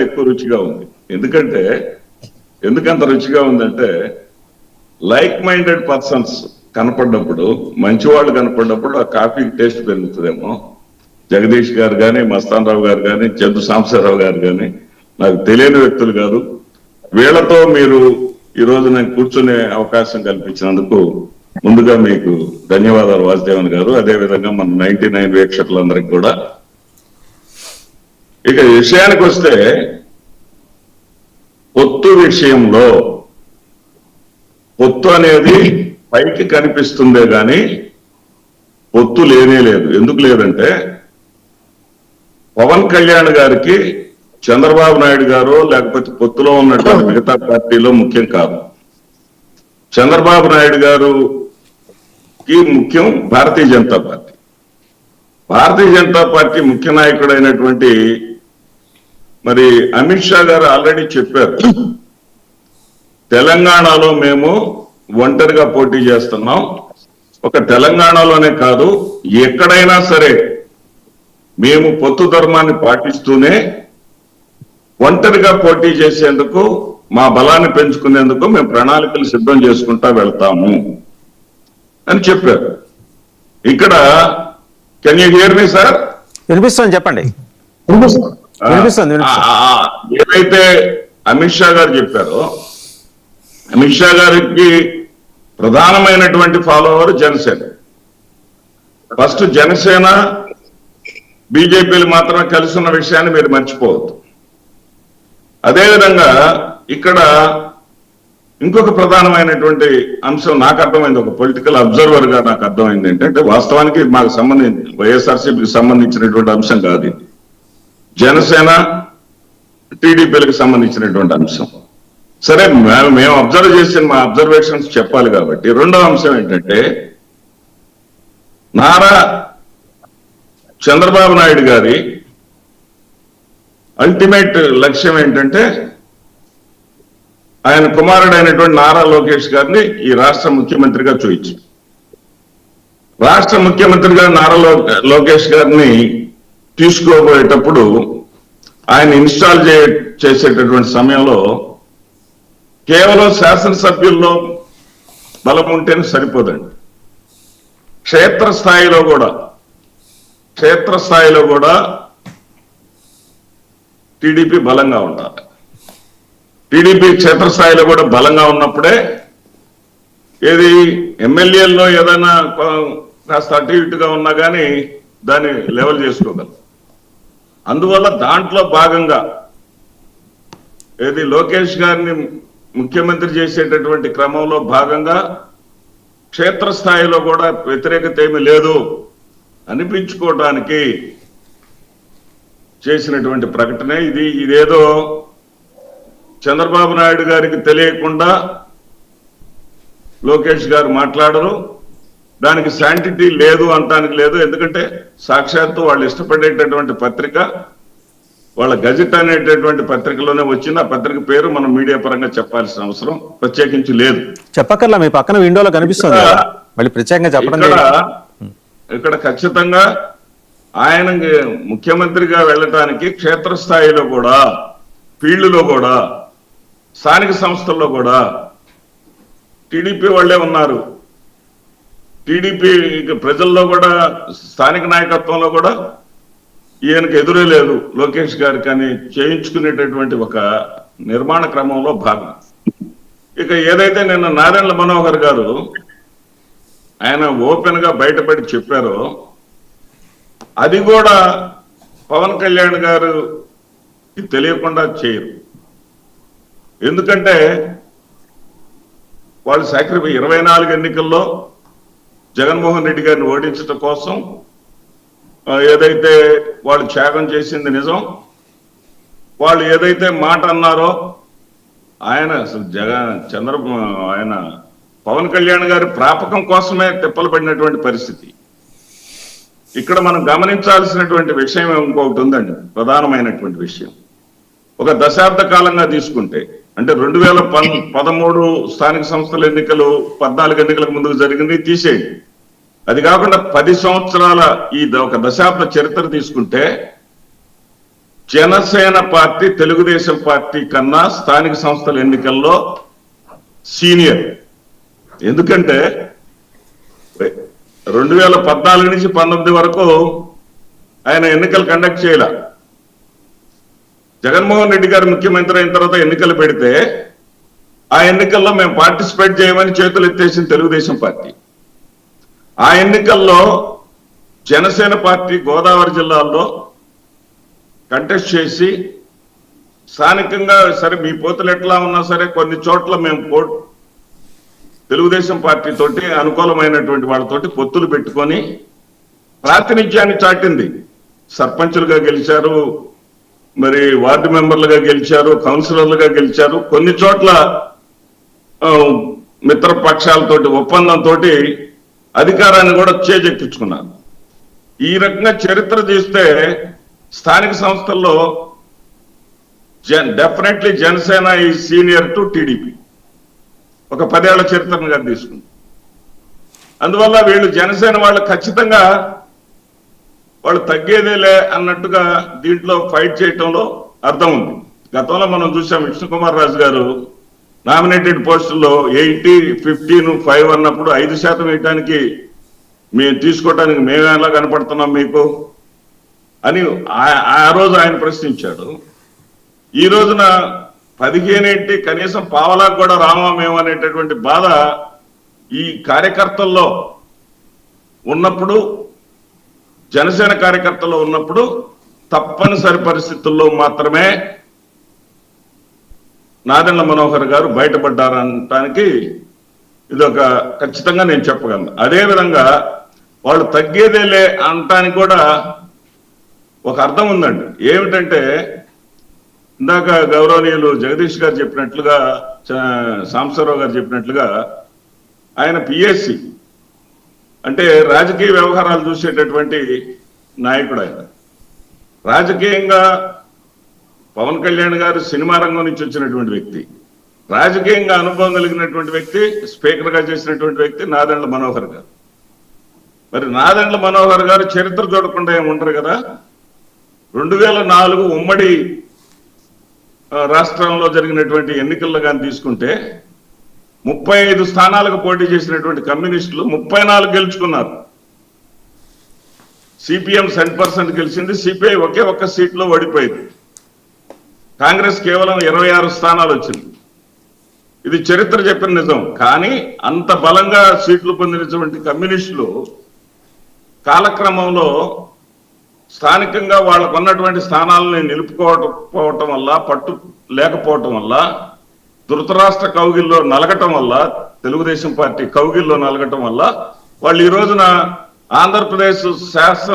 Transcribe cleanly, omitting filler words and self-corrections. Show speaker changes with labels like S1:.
S1: ఎక్కువ రుచిగా ఉంది. ఎందుకంత రుచిగా ఉందంటే లైక్ మైండెడ్ పర్సన్స్ కనపడినప్పుడు, మంచి వాళ్ళు కనపడినప్పుడు ఆ కాఫీకి టేస్ట్ పెరుగుతుందేమో. జగదీష్ గారు కానీ, మస్తాన్ రావు గారు కానీ, చందు సాంబశివరావు గారు కానీ నాకు తెలియని వ్యక్తులు కాదు. వీళ్లతో మీరు ఈ రోజు నేను కూర్చునే అవకాశం కల్పించినందుకు ముందుగా మీకు ధన్యవాదాలు వాసుదేవన్ గారు. అదేవిధంగా మన 99 వీక్షకులందరికీ కూడా. ఇక విషయానికి వస్తే పొత్తు విషయంలో, పొత్తు అనేది పైకి కనిపిస్తుందే గాని పొత్తు లేనే లేదు. ఎందుకు లేదంటే పవన్ కళ్యాణ్ గారికి చంద్రబాబు నాయుడు గారు లేకపోతే పొత్తులో ఉన్నటువంటి మిగతా పార్టీలో ముఖ్యం కాదు. చంద్రబాబు నాయుడు గారుకి ముఖ్యం భారతీయ జనతా పార్టీ. భారతీయ జనతా పార్టీ ముఖ్య నాయకుడైనటువంటి మరి అమిత్ షా గారు ఆల్రెడీ చెప్పారు, తెలంగాణలో మేము ఒంటరిగా పోటీ చేస్తున్నాం. ఒక తెలంగాణలోనే కాదు, ఎక్కడైనా సరే మేము పొత్తు ధర్మాన్ని పాటిస్తూనే ఒంటరిగా పోటీ చేసేందుకు, మా బలాన్ని పెంచుకునేందుకు మేము ప్రణాళికలు సిద్ధం చేసుకుంటా వెళ్తాము అని చెప్పారు. ఇక్కడ can you here me sir?
S2: వినిపిస్తుంది, చెప్పండి.
S1: ఏదైతే అమిత్ షా గారు చెప్పారో, అమిత్ షా గారికి ప్రధానమైనటువంటి ఫాలోవర్ జనసేన. ఫస్ట్ జనసేన బీజేపీలు మాత్రమే కలిసి ఉన్న విషయాన్ని మీరు మర్చిపోవద్దు. అదేవిధంగా ఇక్కడ ఇంకొక ప్రధానమైనటువంటి అంశం నాకు అర్థమైంది, ఒక పొలిటికల్ అబ్జర్వర్ గా నాకు అర్థమైంది ఏంటంటే, వాస్తవానికి మాకు సంబంధించి వైఎస్ఆర్సీపీకి సంబంధించినటువంటి అంశం కాదు ఇది, జనసేన టీడీపీలకు సంబంధించినటువంటి అంశం. సరే, మేము అబ్జర్వ్ చేసిన మా అబ్జర్వేషన్స్ చెప్పాలి కాబట్టి. రెండో అంశం ఏంటంటే, నారా చంద్రబాబు నాయుడు గారి అల్టిమేట్ లక్ష్యం ఏంటంటే, ఆయన కుమారుడైనటువంటి నారా లోకేష్ గారిని ఈ రాష్ట్ర ముఖ్యమంత్రిగా చూయించి, రాష్ట్ర ముఖ్యమంత్రిగా నారా లోకేష్ గారిని తీసుకోబోయేటప్పుడు ఆయన ఇన్స్టాల్ చేసేటటువంటి సమయంలో కేవలం శాసనసభ్యుల్లో బలం ఉంటేనే సరిపోదండి. క్షేత్రస్థాయిలో కూడా టీడీపీ బలంగా ఉండాలి. టీడీపీ క్షేత్రస్థాయిలో కూడా బలంగా ఉన్నప్పుడే ఏది ఎమ్మెల్యేల్లో ఏదైనా కాస్త అటు ఇటుగా ఉన్నా కానీ దాన్ని లెవెల్ చేసుకోగలరు. అందువల్ల దాంట్లో భాగంగా ఏది లోకేష్ గారిని ముఖ్యమంత్రి చేసేటటువంటి క్రమంలో భాగంగా క్షేత్రస్థాయిలో కూడా వ్యతిరేకత ఏమీ లేదు అనిపించుకోవడానికి చేసినటువంటి ప్రకటనే ఇది. ఇదేదో చంద్రబాబు నాయుడు గారికి తెలియకుండా లోకేష్ గారు మాట్లాడరు, దానికి శాంటిటీ లేదు అంటానికి లేదు. ఎందుకంటే సాక్షాత్తు వాళ్ళు ఇష్టపడేటటువంటి పత్రిక, వాళ్ళ గజెట్ అనేటటువంటి పత్రికలోనే వచ్చింది. ఆ పత్రిక పేరు మనం మీడియా పరంగా చెప్పాల్సిన అవసరం ప్రత్యేకించి లేదు.
S2: చెప్పక్కర్లా, మీ పక్కన విండోలో కనిపిస్తుంది, మళ్ళీ ప్రత్యేకంగా చెప్పడం.
S1: ఇక్కడ ఖచ్చితంగా ఆయన ముఖ్యమంత్రిగా వెళ్ళటానికి క్షేత్రస్థాయిలో కూడా, ఫీల్డ్లో కూడా, స్థానిక సంస్థల్లో కూడా టీడీపీ వాళ్ళే ఉన్నారు. టీడీపీ ప్రజల్లో కూడా, స్థానిక నాయకత్వంలో కూడా ఈయనకు ఎదురే లేదు లోకేష్ గారికి అని చేయించుకునేటటువంటి ఒక నిర్మాణ క్రమంలో భాగం. ఇక ఏదైతే నిన్న నారాయణ మనోహర్ గారు ఆయన ఓపెన్ గా బయటపడి చెప్పారో, అది కూడా పవన్ కళ్యాణ్ గారు తెలియకుండా చేయరు. ఎందుకంటే వాళ్ళు 24 ఎన్నికల్లో జగన్మోహన్ రెడ్డి గారిని ఓడించడం కోసం ఏదైతే వాళ్ళు త్యాగం చేసింది నిజం. వాళ్ళు ఏదైతే మాట అన్నారో, ఆయన ఆయన పవన్ కళ్యాణ్ గారి ప్రాపకం కోసమే తిప్పలు పడినటువంటి పరిస్థితి. ఇక్కడ మనం గమనించాల్సినటువంటి విషయం ఇంకొకటి ఉందండి, ప్రధానమైనటువంటి విషయం. ఒక దశాబ్ద కాలంగా తీసుకుంటే, అంటే 2013 స్థానిక సంస్థల ఎన్నికలు 14 ఎన్నికలకు ముందుకు జరిగింది తీసేయండి. అది కాకుండా 10 సంవత్సరాల ఈ ఒక దశాబ్ద చరిత్ర తీసుకుంటే జనసేన పార్టీ తెలుగుదేశం పార్టీ కన్నా స్థానిక సంస్థల ఎన్నికల్లో సీనియర్. ఎందుకంటే 2014 నుంచి 19 వరకు ఆయన ఎన్నికలు కండక్ట్ చేయాల. జగన్మోహన్ రెడ్డి గారు ముఖ్యమంత్రి అయిన తర్వాత ఎన్నికలు పెడితే ఆ ఎన్నికల్లో మేము పార్టిసిపేట్ చేయమని చేతులు ఎత్తేసిన తెలుగుదేశం పార్టీ. ఆ ఎన్నికల్లో జనసేన పార్టీ గోదావరి జిల్లాల్లో కంటెస్ట్ చేసి స్థానికంగా సరే మీ పోతులు ఎట్లా ఉన్నా సరే కొన్ని చోట్ల మేము తెలుగుదేశం పార్టీ తోటి అనుకూలమైనటువంటి వాళ్ళతోటి పొత్తులు పెట్టుకొని ప్రాతినిధ్యాన్ని చాటింది. సర్పంచులుగా గెలిచారు, మరి వార్డు మెంబర్లుగా గెలిచారు, కౌన్సిలర్లుగా గెలిచారు. కొన్ని చోట్ల మిత్ర పక్షాలతోటి ఒప్పందంతో అధికారాన్ని కూడా చేజెక్కించుకున్నారు. ఈ రకంగా చరిత్ర చూస్తే స్థానిక సంస్థల్లో డెఫినెట్లీ జనసేన ఈ సీనియర్ టు టీడీపీ ఒక 10 ఏళ్ల చరిత్రను గారు తీసుకుంది. అందువల్ల వీళ్ళు జనసేన వాళ్ళు ఖచ్చితంగా వాళ్ళు తగ్గేదేలే అన్నట్టుగా దీంట్లో ఫైట్ చేయటంలో అర్థం ఉంది. గతంలో మనం చూసాం విష్ణుకుమార్ రాజు గారు నామినేటెడ్ పోస్టుల్లో 80, 15, 5 అన్నప్పుడు 5% వేయటానికి మేము తీసుకోవటానికి మేము ఎలా కనపడుతున్నాం మీకు అని ఆ రోజు ఆయన ప్రశ్నించాడు. ఈ రోజున 15 ఏంటి, కనీసం పావలాకు కూడా రామా మేము అనేటటువంటి బాధ ఈ కార్యకర్తల్లో ఉన్నప్పుడు, జనసేన కార్యకర్తల్లో ఉన్నప్పుడు తప్పనిసరి పరిస్థితుల్లో మాత్రమే నాదెండ్ల మనోహర్ గారు బయటపడ్డారనటానికి ఇదొక ఖచ్చితంగా నేను చెప్పగలను. అదేవిధంగా వాళ్ళు తగ్గేదేలే అనటానికి కూడా ఒక అర్థం ఉందండి. ఏమిటంటే ఇందాక గౌరవనీయులు జగదీష్ గారు చెప్పినట్లుగా, సాంబశివరావు గారు చెప్పినట్లుగా ఆయన పిఎస్సి అంటే రాజకీయ వ్యవహారాలు చూసేటటువంటి నాయకుడు. ఆయన రాజకీయంగా పవన్ కళ్యాణ్ గారు సినిమా రంగం నుంచి వచ్చినటువంటి వ్యక్తి, రాజకీయంగా అనుభవం కలిగినటువంటి వ్యక్తి, స్పీకర్ గా చేసినటువంటి వ్యక్తి నాదెండ్ల మనోహర్ గారు. మరి నాదెండ్ల మనోహర్ గారు చరిత్ర చూడకుండా ఏమి ఉండరు కదా. 2004 ఉమ్మడి రాష్ట్రంలో జరిగినటువంటి ఎన్నికల్లో కానీ తీసుకుంటే 35 స్థానాలకు పోటీ చేసినటువంటి కమ్యూనిస్టులు 34 గెలుచుకున్నారు. సిపిఎం 10% గెలిచింది, సిపిఐ ఒకే ఒక్క సీట్లో ఓడిపోయింది. కాంగ్రెస్ కేవలం 26 స్థానాలు వచ్చింది. ఇది చరిత్ర చెప్పిన నిజం. కానీ అంత బలంగా సీట్లు పొందినటువంటి కమ్యూనిస్టులు కాలక్రమంలో స్థానికంగా వాళ్ళకు ఉన్నటువంటి స్థానాలని నిలుపుకోవటం వల్ల, పట్టు లేకపోవటం వల్ల, ధృతరాష్ట్ర కౌగిల్లో నలగటం వల్ల, తెలుగుదేశం పార్టీ కౌగిల్లో నలగటం వల్ల వాళ్ళు ఈ రోజున ఆంధ్రప్రదేశ్ శాసన